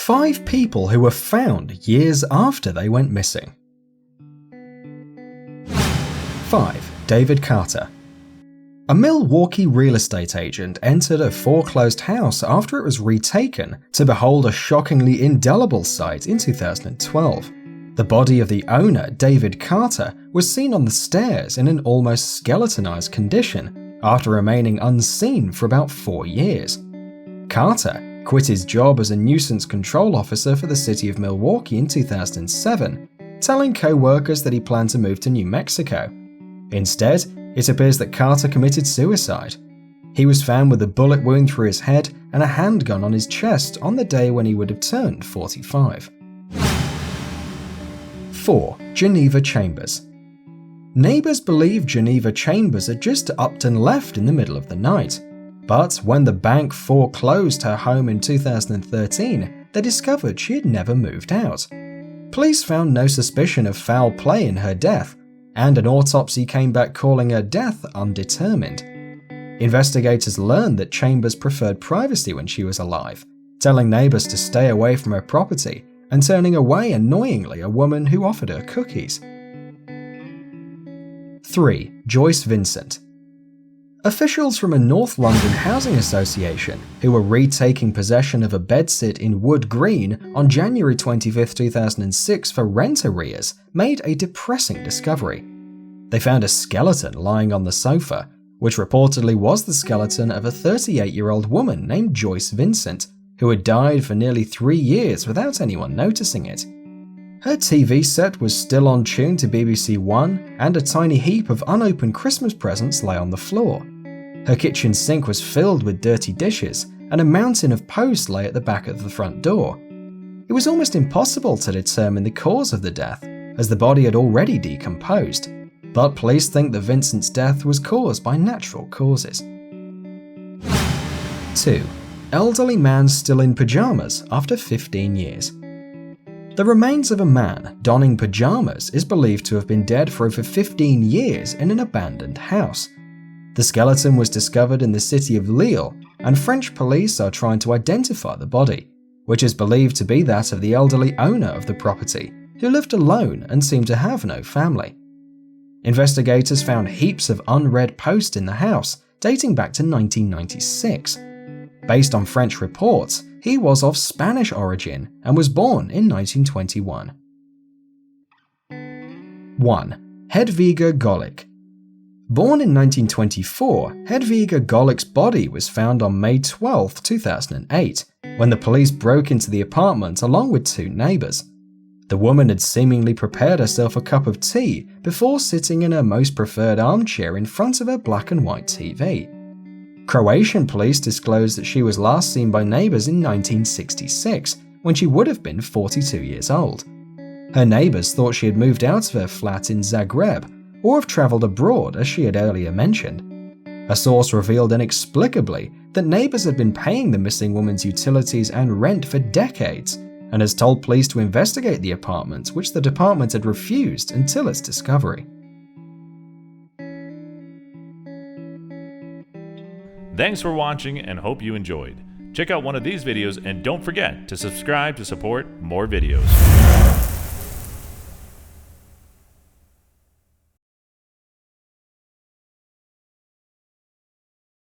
5 people who were found years after they went missing. 5. David Carter. A Milwaukee real estate agent entered a foreclosed house after it was retaken to behold a shockingly indelible sight in 2012. The body of the owner, David Carter, was seen on the stairs in an almost skeletonized condition after remaining unseen for about 4 years. Carter quit his job as a nuisance control officer for the city of Milwaukee in 2007, telling co-workers that he planned to move to New Mexico. Instead, it appears that Carter committed suicide. He was found with a bullet wound through his head and a handgun on his chest on the day when he would have turned 45. 4. Geneva Chambers. Neighbors believe Geneva Chambers had just upped and left in the middle of the night. But when the bank foreclosed her home in 2013, they discovered she had never moved out. Police found no suspicion of foul play in her death, and an autopsy came back calling her death undetermined. Investigators learned that Chambers preferred privacy when she was alive, telling neighbors to stay away from her property and turning away annoyingly a woman who offered her cookies. 3. Joyce Vincent. Officials from a North London housing association who were retaking possession of a bedsit in Wood Green on January 25, 2006 for rent arrears made a depressing discovery. They found a skeleton lying on the sofa, which reportedly was the skeleton of a 38-year-old woman named Joyce Vincent, who had died for nearly 3 years without anyone noticing it. Her TV set was still on tune to BBC One, and a tiny heap of unopened Christmas presents lay on the floor. Her kitchen sink was filled with dirty dishes, and a mountain of posts lay at the back of the front door. It was almost impossible to determine the cause of the death, as the body had already decomposed, but police think that Vincent's death was caused by natural causes. 2. Elderly man still in pajamas after 15 years. The remains of a man donning pajamas is believed to have been dead for over 15 years in an abandoned house. The skeleton was discovered in the city of Lille, and French police are trying to identify the body, which is believed to be that of the elderly owner of the property, who lived alone and seemed to have no family. Investigators found heaps of unread posts in the house, dating back to 1996. Based on French reports, he was of Spanish origin and was born in 1921. 1. Hedviga Golik. Born in 1924, Hedviga Golik's body was found on May 12, 2008, when the police broke into the apartment along with 2 neighbors. The woman had seemingly prepared herself a cup of tea before sitting in her most preferred armchair in front of her black and white TV. Croatian police disclosed that she was last seen by neighbors in 1966, when she would have been 42 years old. Her neighbors thought she had moved out of her flat in Zagreb, or have traveled abroad as she had earlier mentioned. A source revealed inexplicably that neighbors had been paying the missing woman's utilities and rent for decades, and has told police to investigate the apartment, which the department had refused until its discovery. Thanks for watching and hope you enjoyed. Check out one of these videos and don't forget to subscribe to support more videos.